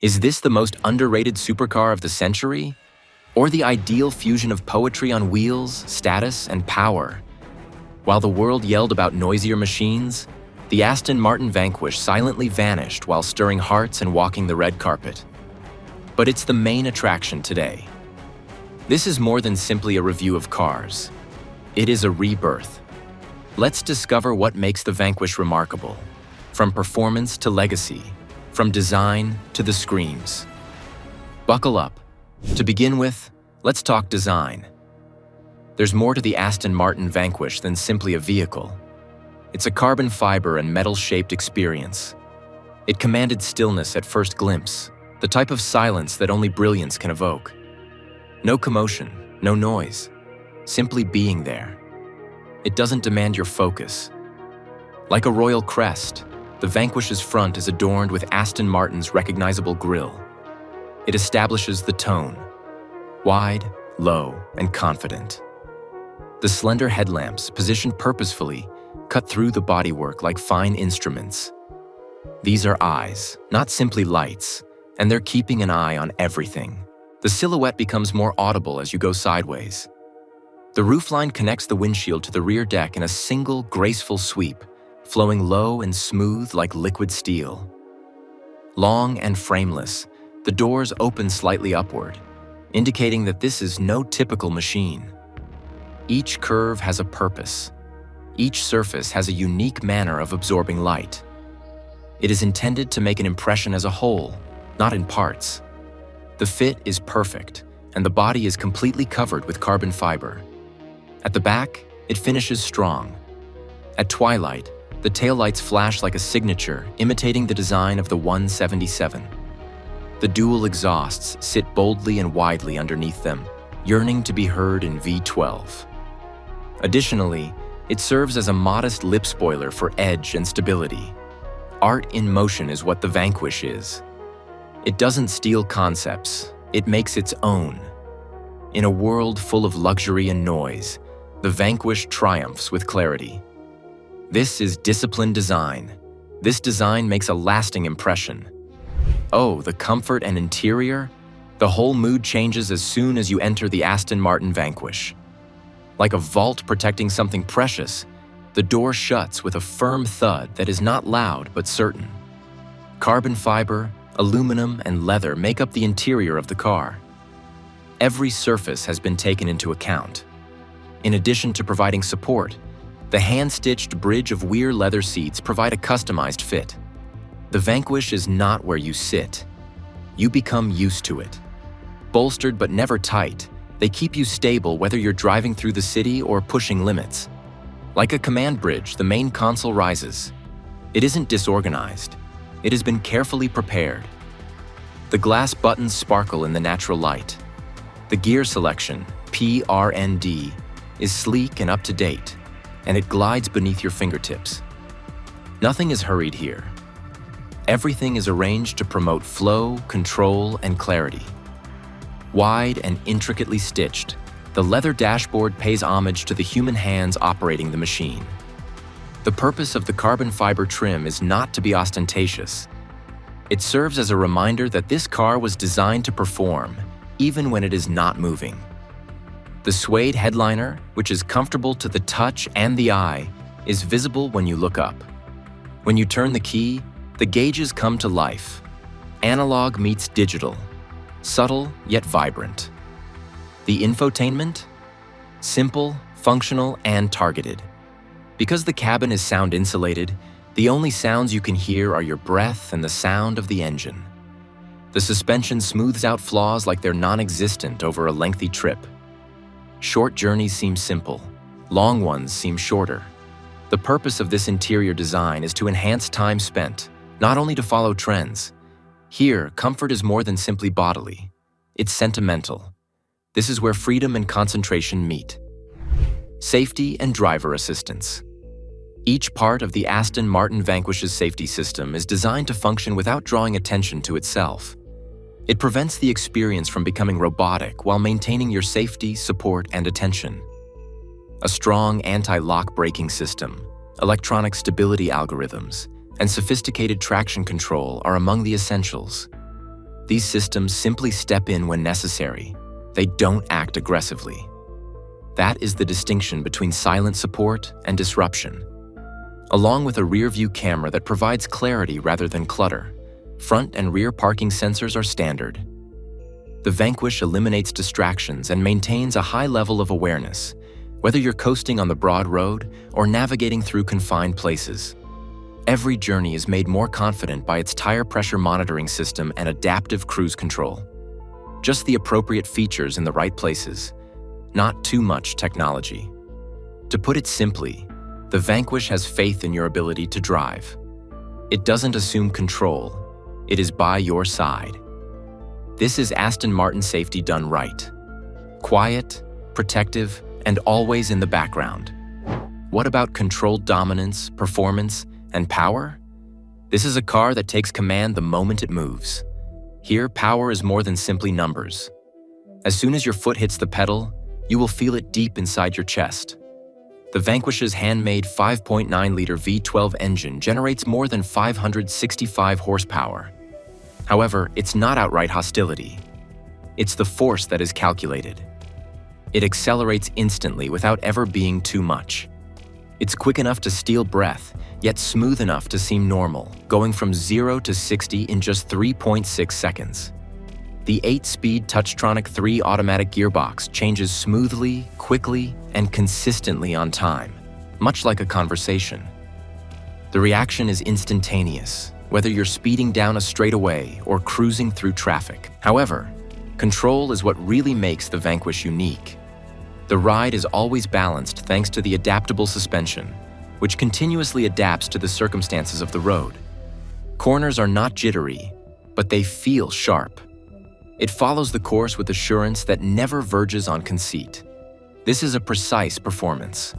Is this the most underrated supercar of the century? Or the ideal fusion of poetry on wheels, status, and power? While the world yelled about noisier machines, the Aston Martin Vanquish silently vanished while stirring hearts and walking the red carpet. But it's the main attraction today. This is more than simply a review of cars. It is a rebirth. Let's discover what makes the Vanquish remarkable, from performance to legacy, from design to the screams. Buckle up. To begin with, let's talk design. There's more to the Aston Martin Vanquish than simply a vehicle. It's a carbon fiber and metal-shaped experience. It commanded stillness at first glimpse, the type of silence that only brilliance can evoke. No commotion, no noise, simply being there. It doesn't demand your focus. Like a royal crest, the Vanquish's front is adorned with Aston Martin's recognizable grille. It establishes the tone, wide, low, and confident. The slender headlamps, positioned purposefully, cut through the bodywork like fine instruments. These are eyes, not simply lights, and they're keeping an eye on everything. The silhouette becomes more audible as you go sideways. The roofline connects the windshield to the rear deck in a single, graceful sweep, flowing low and smooth like liquid steel. Long and frameless, the doors open slightly upward, indicating that this is no typical machine. Each curve has a purpose. Each surface has a unique manner of absorbing light. It is intended to make an impression as a whole, not in parts. The fit is perfect, and the body is completely covered with carbon fiber. At the back, it finishes strong. At twilight, the taillights flash like a signature, imitating the design of the 177. The dual exhausts sit boldly and widely underneath them, yearning to be heard in V12. Additionally, it serves as a modest lip spoiler for edge and stability. Art in motion is what the Vanquish is. It doesn't steal concepts, it makes its own. In a world full of luxury and noise, the Vanquish triumphs with clarity. This is disciplined design. This design makes a lasting impression. Oh, the comfort and interior? The whole mood changes as soon as you enter the Aston Martin Vanquish. Like a vault protecting something precious, the door shuts with a firm thud that is not loud but certain. Carbon fiber, aluminum, and leather make up the interior of the car. Every surface has been taken into account. In addition to providing support, the hand-stitched bridge of Weir leather seats provide a customized fit. The Vanquish is not where you sit. You become used to it. Bolstered but never tight, they keep you stable whether you're driving through the city or pushing limits. Like a command bridge, the main console rises. It isn't disorganized. It has been carefully prepared. The glass buttons sparkle in the natural light. The gear selection, PRND, is sleek and up-to-date, and it glides beneath your fingertips. Nothing is hurried here. Everything is arranged to promote flow, control, and clarity. Wide and intricately stitched, the leather dashboard pays homage to the human hands operating the machine. The purpose of the carbon fiber trim is not to be ostentatious. It serves as a reminder that this car was designed to perform, even when it is not moving. The suede headliner, which is comfortable to the touch and the eye, is visible when you look up. When you turn the key, the gauges come to life. Analog meets digital, subtle yet vibrant. The infotainment? Simple, functional, and targeted. Because the cabin is sound insulated, the only sounds you can hear are your breath and the sound of the engine. The suspension smooths out flaws like they're non-existent over a lengthy trip. Short journeys seem simple, long ones seem shorter. The purpose of this interior design is to enhance time spent, not only to follow trends. Here, comfort is more than simply bodily. It's sentimental. This is where freedom and concentration meet. Safety and driver assistance. Each part of the Aston Martin Vanquish's safety system is designed to function without drawing attention to itself. It prevents the experience from becoming robotic while maintaining your safety, support, and attention. A strong anti-lock braking system, electronic stability algorithms, and sophisticated traction control are among the essentials. These systems simply step in when necessary. They don't act aggressively. That is the distinction between silent support and disruption. Along with a rear-view camera that provides clarity rather than clutter, front and rear parking sensors are standard. The Vanquish eliminates distractions and maintains a high level of awareness, whether you're coasting on the broad road or navigating through confined places. Every journey is made more confident by its tire pressure monitoring system and adaptive cruise control. Just the appropriate features in the right places, not too much technology. To put it simply, the Vanquish has faith in your ability to drive. It doesn't assume control, it is by your side. This is Aston Martin safety done right. Quiet, protective, and always in the background. What about controlled dominance, performance, and power? This is a car that takes command the moment it moves. Here, power is more than simply numbers. As soon as your foot hits the pedal, you will feel it deep inside your chest. The Vanquish's handmade 5.9-liter V12 engine generates more than 565 horsepower. However, it's not outright hostility. It's the force that is calculated. It accelerates instantly without ever being too much. It's quick enough to steal breath, yet smooth enough to seem normal, going from 0 to 60 in just 3.6 seconds. The 8-speed Touchtronic 3 automatic gearbox changes smoothly, quickly, and consistently on time, much like a conversation. The reaction is instantaneous, whether you're speeding down a straightaway or cruising through traffic. However, control is what really makes the Vanquish unique. The ride is always balanced thanks to the adaptable suspension, which continuously adapts to the circumstances of the road. Corners are not jittery, but they feel sharp. It follows the course with assurance that never verges on conceit. This is a precise performance.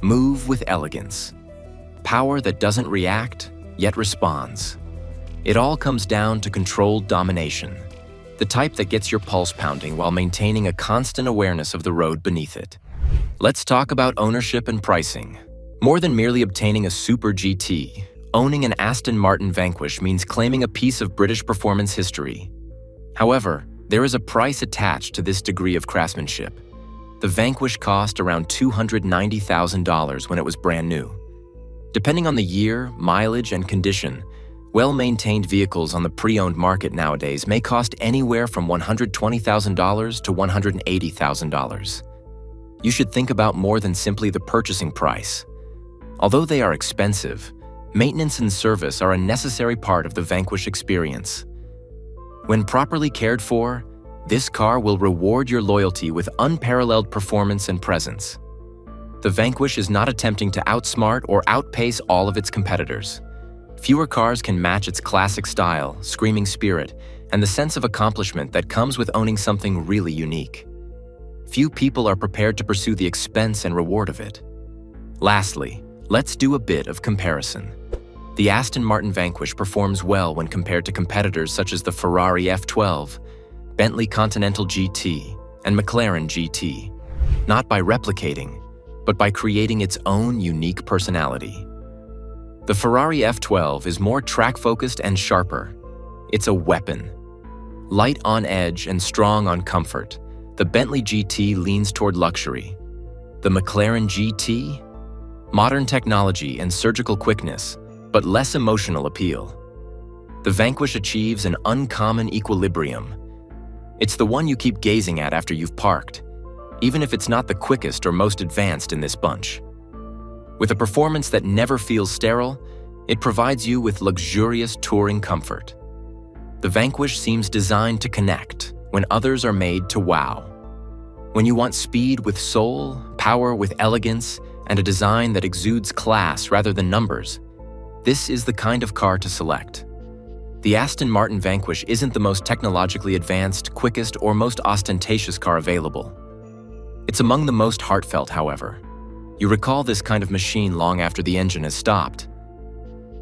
Move with elegance. Power that doesn't react, yet responds. It all comes down to controlled domination, the type that gets your pulse pounding while maintaining a constant awareness of the road beneath it. Let's talk about ownership and pricing. More than merely obtaining a Super GT, owning an Aston Martin Vanquish means claiming a piece of British performance history. However, there is a price attached to this degree of craftsmanship. The Vanquish cost around $290,000 when it was brand new. Depending on the year, mileage, and condition, well-maintained vehicles on the pre-owned market nowadays may cost anywhere from $120,000 to $180,000. You should think about more than simply the purchasing price. Although they are expensive, maintenance and service are a necessary part of the Vanquish experience. When properly cared for, this car will reward your loyalty with unparalleled performance and presence. The Vanquish is not attempting to outsmart or outpace all of its competitors. Fewer cars can match its classic style, screaming spirit, and the sense of accomplishment that comes with owning something really unique. Few people are prepared to pursue the expense and reward of it. Lastly, let's do a bit of comparison. The Aston Martin Vanquish performs well when compared to competitors such as the Ferrari F12, Bentley Continental GT, and McLaren GT, not by replicating, but by creating its own unique personality. The Ferrari F12 is more track-focused and sharper. It's a weapon. Light on edge and strong on comfort, the Bentley GT leans toward luxury. The McLaren GT? Modern technology and surgical quickness, but less emotional appeal. The Vanquish achieves an uncommon equilibrium. It's the one you keep gazing at after you've parked, even if it's not the quickest or most advanced in this bunch. With a performance that never feels sterile, it provides you with luxurious touring comfort. The Vanquish seems designed to connect when others are made to wow. When you want speed with soul, power with elegance, and a design that exudes class rather than numbers, this is the kind of car to select. The Aston Martin Vanquish isn't the most technologically advanced, quickest, or most ostentatious car available. It's among the most heartfelt, however. You recall this kind of machine long after the engine has stopped.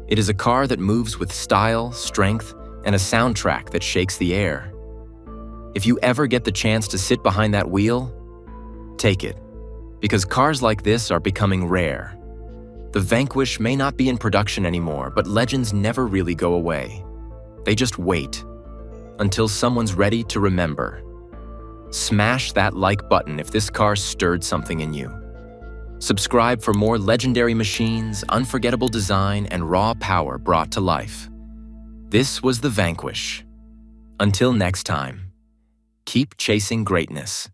It is a car that moves with style, strength, and a soundtrack that shakes the air. If you ever get the chance to sit behind that wheel, take it, because cars like this are becoming rare. The Vanquish may not be in production anymore, but legends never really go away. They just wait. until someone's ready to remember. Smash that like button if this car stirred something in you. Subscribe for more legendary machines, unforgettable design, and raw power brought to life. This was the Vanquish. Until next time, keep chasing greatness.